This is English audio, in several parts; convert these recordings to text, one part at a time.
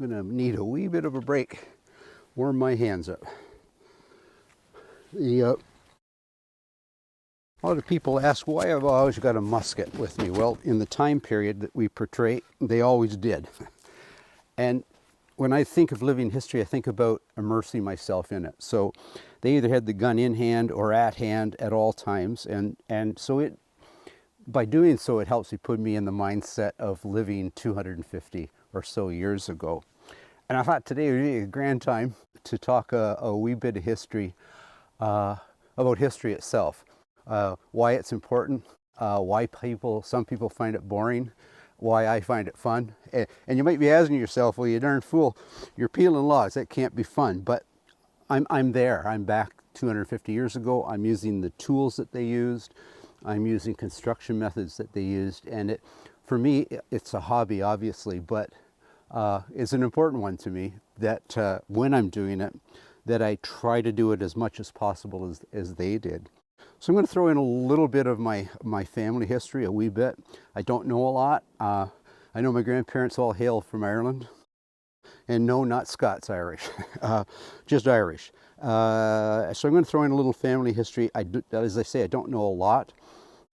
I'm going to need a wee bit of a break. Warm my hands up. A lot of people ask why I've always got a musket with me. Well, in the time period that we portray, they always did. And when I think of living history, I think about immersing myself in it. So they either had the gun in hand or at hand at all times. And so by doing so, it helps me put me in the mindset of living 250 or so years ago. And I thought today would be a grand time to talk a wee bit of history, about history itself, why it's important, why some people find it boring, why I find it fun. And you might be asking yourself, well, you darn fool, you're peeling logs, that can't be fun. But I'm there, I'm back 250 years ago, I'm using the tools that they used, I'm using construction methods that they used, and for me, it's a hobby, obviously, but it's an important one to me that when I'm doing it, that I try to do it as much as possible as they did. So I'm going to throw in a little bit of my family history, a wee bit. I don't know a lot. I know my grandparents all hail from Ireland. And no, not Scots Irish, just Irish. So I'm going to throw in a little family history. As I say, I don't know a lot.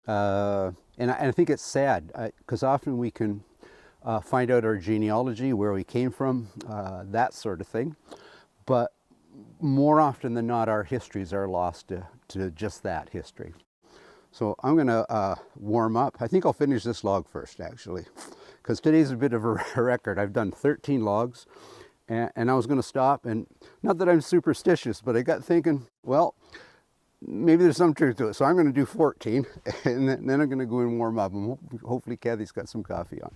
And I think it's sad, because often we can find out our genealogy, where we came from, that sort of thing. But more often than not, our histories are lost to just that history. So I'm going to warm up. I think I'll finish this log first, actually, because today's a bit of a record. I've done 13 logs, and I was going to stop. And not that I'm superstitious, but I got thinking, well, maybe there's some truth to it. So I'm going to do 14, and then I'm going to go and warm up. And hopefully Kathy's got some coffee on.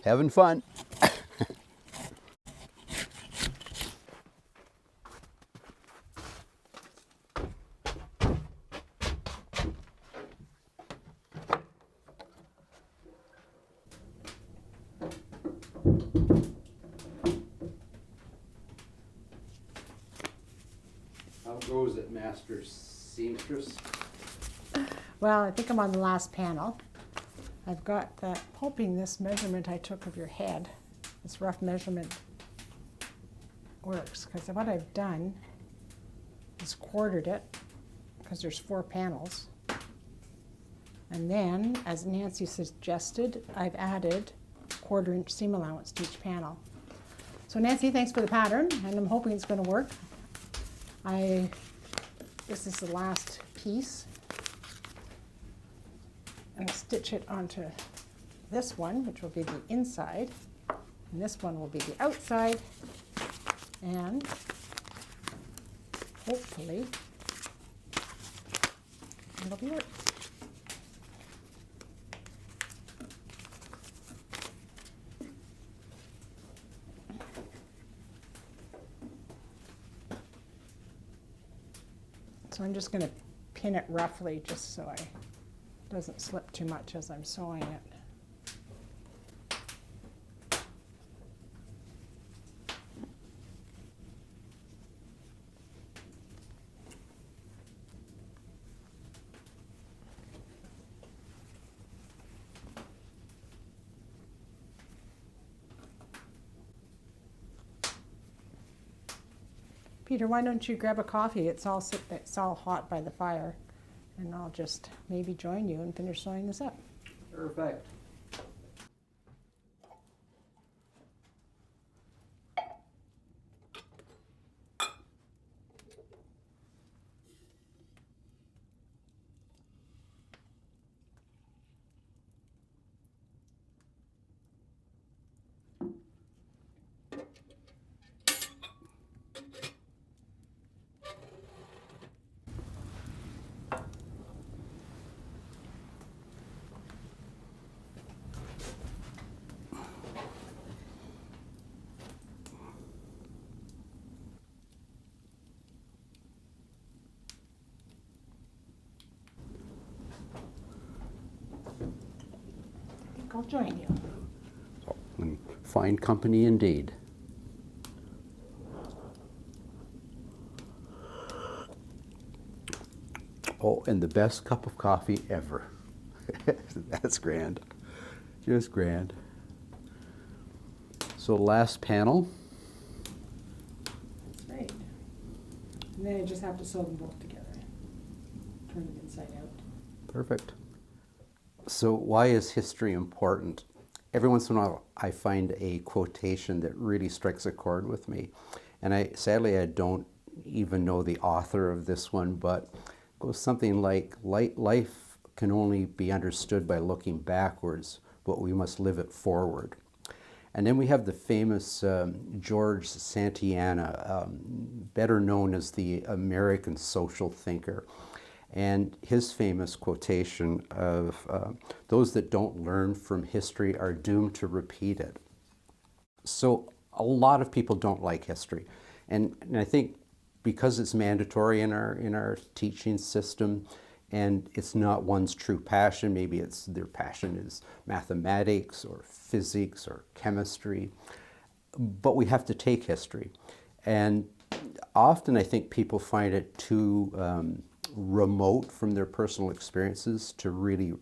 Having fun. How goes it, Master Seamstress? Well, I think I'm on the last panel. I've got that, hoping this measurement I took of your head, this rough measurement works, because what I've done is quartered it, because there's 4 panels. And then, as Nancy suggested, I've added 1/4 inch seam allowance to each panel. So Nancy, thanks for the pattern, and I'm hoping it's going to work. This is the last piece. And stitch it onto this one, which will be the inside, and this one will be the outside, and hopefully it'll be it. So I'm just going to pin it roughly just so it doesn't slip too much as I'm sewing it. Peter, why don't you grab a coffee? It's all hot by the fire, and I'll just maybe join you and finish sewing this up. Perfect. I'll join you. So, fine company indeed. Oh, and the best cup of coffee ever. That's grand. Just grand. So last panel. That's right. And then I just have to sew them both together. Turn them inside out. Perfect. So why is history important? Every once in a while I find a quotation that really strikes a chord with me. And sadly I don't even know the author of this one, but it goes something like, life can only be understood by looking backwards, but we must live it forward. And then we have the famous George Santayana, better known as the American social thinker. And his famous quotation of, those that don't learn from history are doomed to repeat it. So a lot of people don't like history. And I think because it's mandatory in our teaching system, and it's not one's true passion, maybe it's their passion is mathematics or physics or chemistry, but we have to take history. And often I think people find it too remote from their personal experiences to really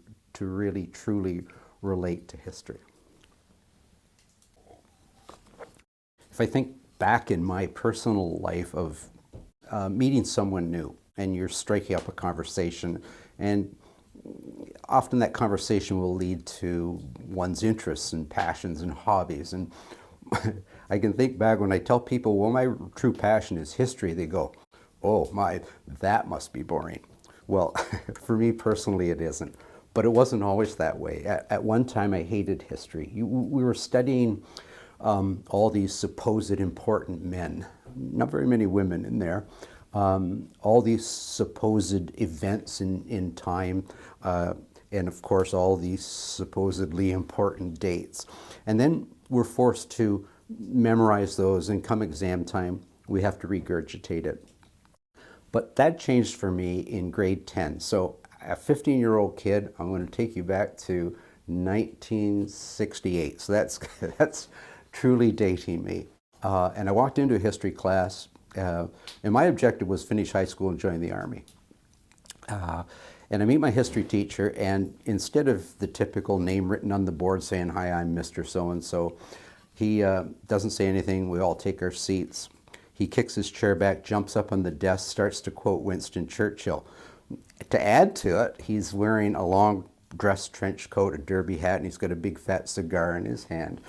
truly relate to history. If I think back in my personal life of meeting someone new, and you're striking up a conversation, and often that conversation will lead to one's interests and passions and hobbies. And I can think back when I tell people, well, my true passion is history, they go, oh my, that must be boring. Well, for me personally, it isn't. But it wasn't always that way. At one time, I hated history. We were studying all these supposed important men, not very many women in there, all these supposed events in time, and of course all these supposedly important dates. And then we're forced to memorize those, and come exam time, we have to regurgitate it. But that changed for me in grade 10. So a 15-year-old kid, I'm going to take you back to 1968. So that's truly dating me. And I walked into a history class, and my objective was finish high school and join the Army. And I meet my history teacher, and instead of the typical name written on the board saying, hi, I'm Mr. So-and-so, he doesn't say anything. We all take our seats. He kicks his chair back, jumps up on the desk, starts to quote Winston Churchill. To add to it, he's wearing a long dress trench coat, a derby hat, and he's got a big fat cigar in his hand.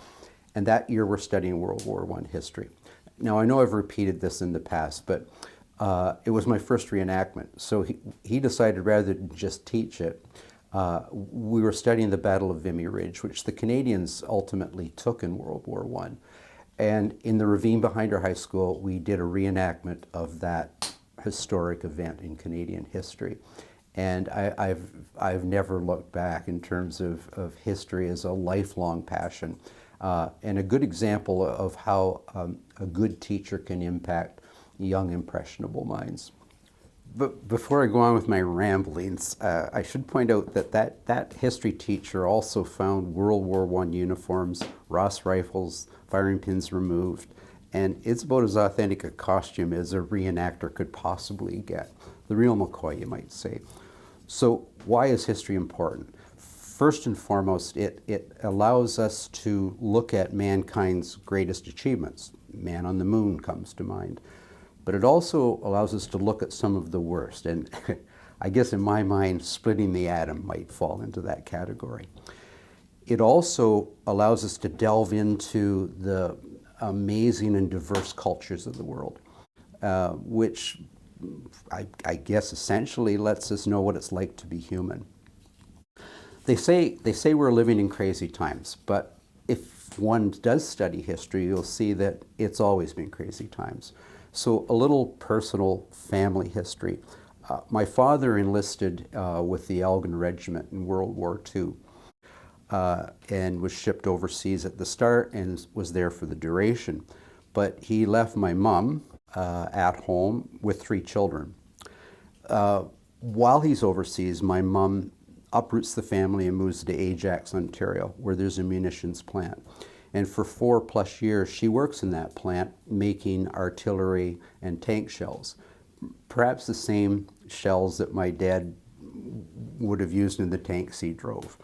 And that year we're studying World War I history. Now I know I've repeated this in the past, but it was my first reenactment. So he decided rather than just teach it, we were studying the Battle of Vimy Ridge, which the Canadians ultimately took in World War I. And in the ravine behind our high school, we did a reenactment of that historic event in Canadian history. And I've never looked back in terms of history as a lifelong passion. And a good example of how a good teacher can impact young, impressionable minds. But before I go on with my ramblings, I should point out that history teacher also found World War I uniforms, Ross rifles, firing pins removed, and it's about as authentic a costume as a reenactor could possibly get. The real McCoy, you might say. So why is history important? First and foremost, it allows us to look at mankind's greatest achievements. Man on the moon comes to mind. But it also allows us to look at some of the worst. And I guess in my mind, splitting the atom might fall into that category. It also allows us to delve into the amazing and diverse cultures of the world, which I guess essentially lets us know what it's like to be human. They say we're living in crazy times, but if one does study history, you'll see that it's always been crazy times. So a little personal family history. My father enlisted with the Elgin Regiment in World War II and was shipped overseas at the start and was there for the duration. But he left my mom at home with 3 children. While he's overseas, my mom uproots the family and moves to Ajax, Ontario, where there's a munitions plant. And for 4+ years, she works in that plant making artillery and tank shells. Perhaps the same shells that my dad would have used in the tanks he drove.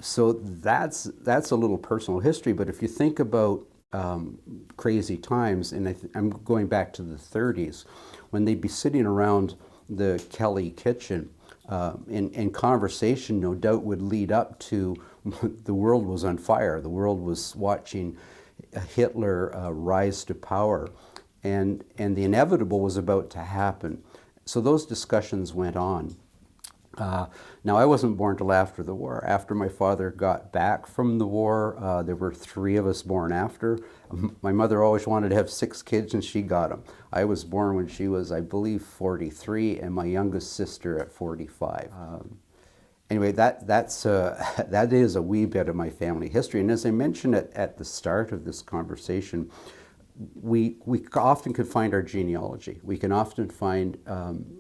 So that's a little personal history. But if you think about crazy times, and I'm going back to the 30s, when they'd be sitting around the Kelly kitchen, and conversation no doubt would lead up to the world was on fire. The world was watching Hitler rise to power, and the inevitable was about to happen. So those discussions went on. Now, I wasn't born till after the war. After my father got back from the war, there were 3 of us born after. My mother always wanted to have 6 kids, and she got them. I was born when she was, I believe, 43, and my youngest sister at 45. Anyway, that is a wee bit of my family history. And as I mentioned at the start of this conversation, we often can find our genealogy. We can often find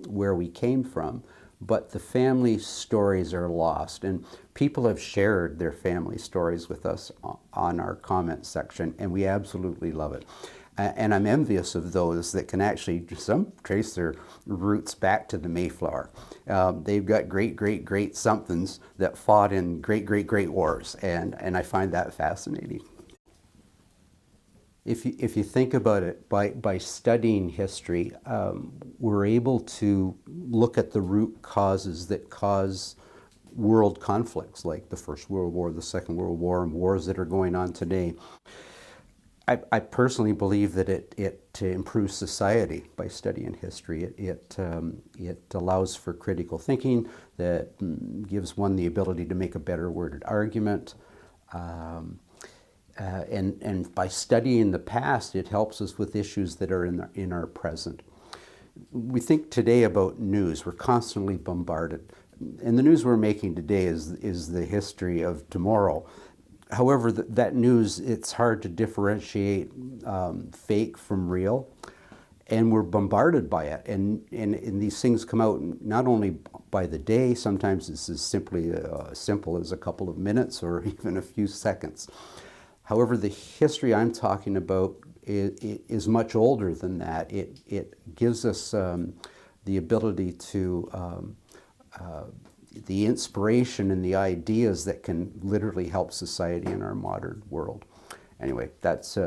where we came from, but the family stories are lost. And people have shared their family stories with us on our comment section, and we absolutely love it. And I'm envious of those that can actually, some trace their roots back to the Mayflower. They've got great somethings that fought in great wars, and I find that fascinating. If you think about it, by studying history, we're able to look at the root causes that cause world conflicts, like the First World War, the Second World War, and wars that are going on today. I personally believe that it improves society by studying history. It allows for critical thinking, that gives one the ability to make a better worded argument. And by studying the past, it helps us with issues that are in our present. We think today about news. We're constantly bombarded. And the news we're making today is the history of tomorrow. However, that news, it's hard to differentiate fake from real. And we're bombarded by it. And these things come out not only by the day, sometimes it's as simple as a couple of minutes or even a few seconds. However, the history I'm talking about is much older than that. It gives us the ability to, the inspiration and the ideas that can literally help society in our modern world. Anyway, that's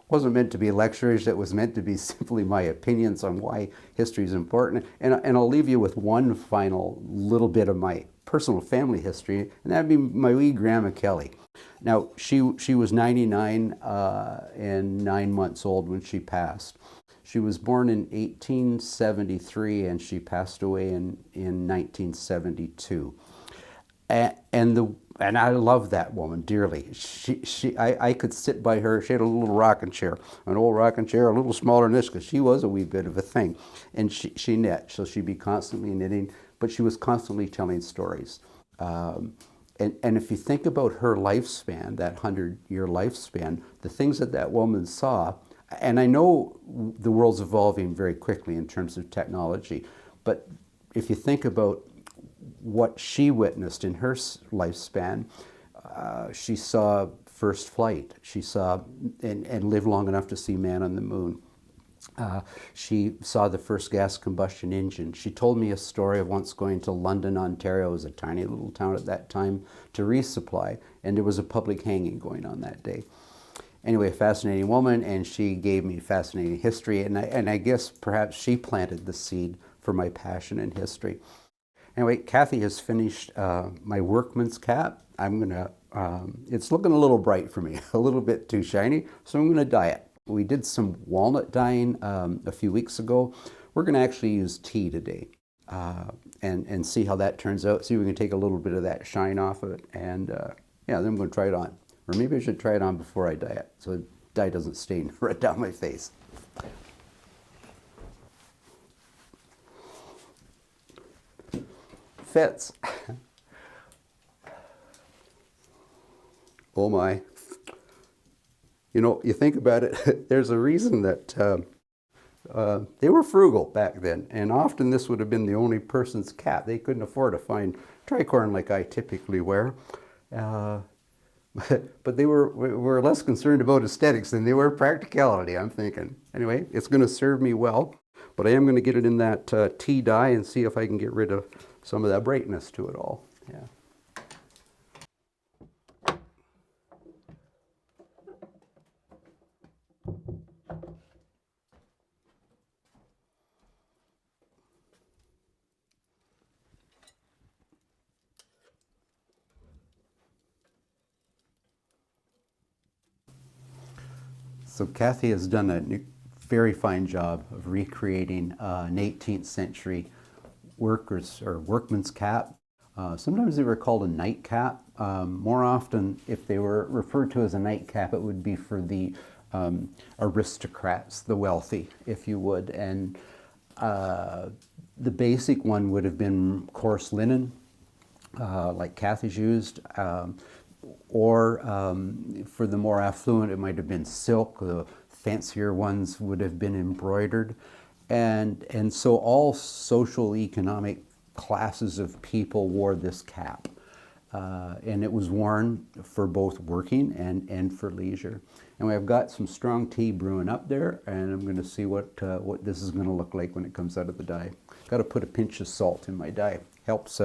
wasn't meant to be lectures. It was meant to be simply my opinions on why history is important. And I'll leave you with one final little bit of my personal family history, and that'd be my wee Grandma Kelly. Now, she was 99 and 9 months old when she passed. She was born in 1873 and she passed away in 1972. And I love that woman dearly. I could sit by her. She had a little rocking chair, an old rocking chair, a little smaller than this, because she was a wee bit of a thing. And she knit, so she'd be constantly knitting, but she was constantly telling stories. And if you think about her lifespan, that 100-year lifespan, the things that woman saw, and I know the world's evolving very quickly in terms of technology, but if you think about what she witnessed in her lifespan, she saw first flight. She saw and lived long enough to see man on the moon. She saw the first gas combustion engine. She told me a story of once going to London, Ontario. It was a tiny little town at that time, to resupply, and there was a public hanging going on that day. Anyway, a fascinating woman, and she gave me fascinating history, and I guess perhaps she planted the seed for my passion in history. Anyway, Kathy has finished my workman's cap. I'm gonna, it's looking a little bright for me, a little bit too shiny, so I'm gonna dye it. We did some walnut dyeing a few weeks ago. We're gonna actually use tea today and see how that turns out, see if we can take a little bit of that shine off of it, and yeah, then I'm gonna try it on. Or maybe I should try it on before I dye it, so the dye doesn't stain right down my face. Fits. Oh my. You know, you think about it, there's a reason that they were frugal back then, and often this would have been the only person's cap. They couldn't afford to find tricorn like I typically wear. But they were less concerned about aesthetics than they were practicality, I'm thinking. Anyway, it's going to serve me well. But I am going to get it in that tea dye and see if I can get rid of some of that brightness to it all. Yeah. So Kathy has done a very fine job of recreating an 18th century workman's cap. Sometimes they were called a nightcap. More often, if they were referred to as a nightcap, it would be for the aristocrats, the wealthy, if you would. And the basic one would have been coarse linen, like Kathy's used, or for the more affluent, it might have been silk. The fancier ones would have been embroidered. And so all social economic classes of people wore this cap. And it was worn for both working and for leisure. And I've got some strong tea brewing up there, and I'm going to see what this is going to look like when it comes out of the dye. Got to put a pinch of salt in my dye. Helps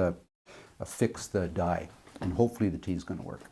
fix the dye, and hopefully the tea is going to work.